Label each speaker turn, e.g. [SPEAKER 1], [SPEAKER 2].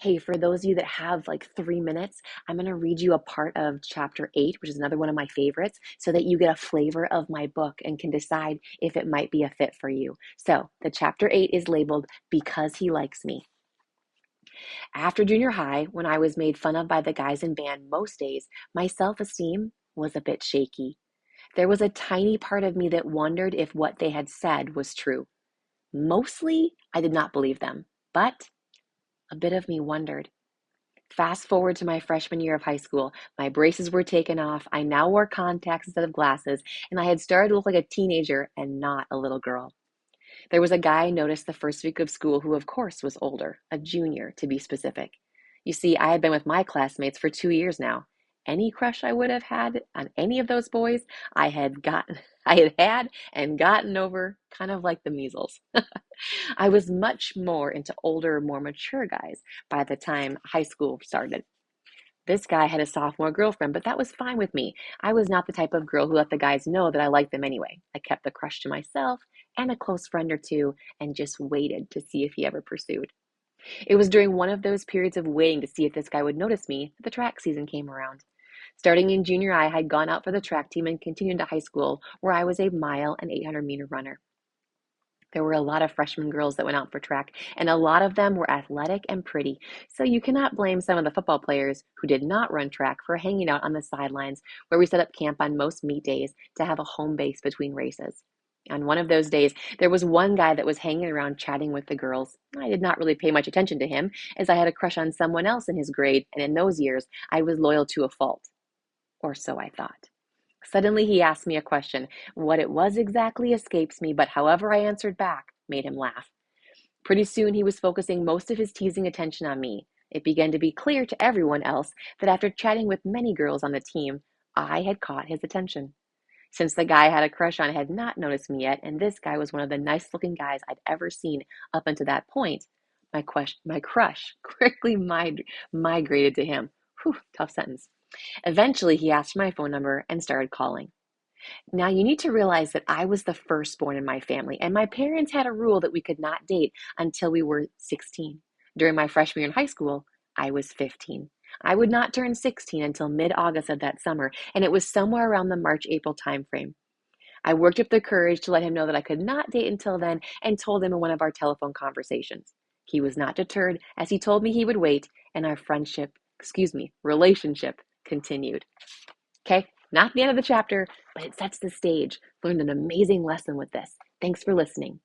[SPEAKER 1] Hey, for those of you that have like 3 minutes, I'm going to read you a part of chapter 8, which is another one of my favorites, so that you get a flavor of my book and can decide if it might be a fit for you. So, the chapter 8 is labeled Because He Likes Me. After junior high, when I was made fun of by the guys in band most days, my self esteem was a bit shaky. There was a tiny part of me that wondered if what they had said was true. Mostly, I did not believe them, but a bit of me wondered. Fast forward to my freshman year of high school. My braces were taken off. I now wore contacts instead of glasses, and I had started to look like a teenager and not a little girl. There was a guy I noticed the first week of school who, of course, was older, a junior to be specific. You see, I had been with my classmates for 2 years now. Any crush I would have had on any of those boys, I had and gotten over, kind of like the measles. I was much more into older, more mature guys by the time high school started. This guy had a sophomore girlfriend, but that was fine with me. I was not the type of girl who let the guys know that I liked them anyway. I kept the crush to myself and a close friend or two and just waited to see if he ever pursued. It was during one of those periods of waiting to see if this guy would notice me that the track season came around. Starting in junior high, I had gone out for the track team and continued to high school, where I was a mile and 800-meter runner. There were a lot of freshman girls that went out for track, and a lot of them were athletic and pretty. So you cannot blame some of the football players who did not run track for hanging out on the sidelines where we set up camp on most meet days to have a home base between races. On one of those days, there was one guy that was hanging around chatting with the girls. I did not really pay much attention to him, as I had a crush on someone else in his grade, and in those years, I was loyal to a fault. Or so I thought. Suddenly he asked me a question. What it was exactly escapes me, but however I answered back made him laugh. Pretty soon he was focusing most of his teasing attention on me. It began to be clear to everyone else that after chatting with many girls on the team, I had caught his attention. Since the guy I had a crush on had not noticed me yet, and this guy was one of the nice looking guys I'd ever seen up until that point, my crush quickly migrated to him. Whew, tough sentence. Eventually, he asked for my phone number and started calling. Now, you need to realize that I was the firstborn in my family, and my parents had a rule that we could not date until we were 16. During my freshman year in high school, I was 15. I would not turn 16 until mid-August of that summer, and it was somewhere around the March-April timeframe. I worked up the courage to let him know that I could not date until then and told him in one of our telephone conversations. He was not deterred as he told me he would wait, and our relationship continued. Okay, not the end of the chapter, but it sets the stage. Learned an amazing lesson with this. Thanks for listening.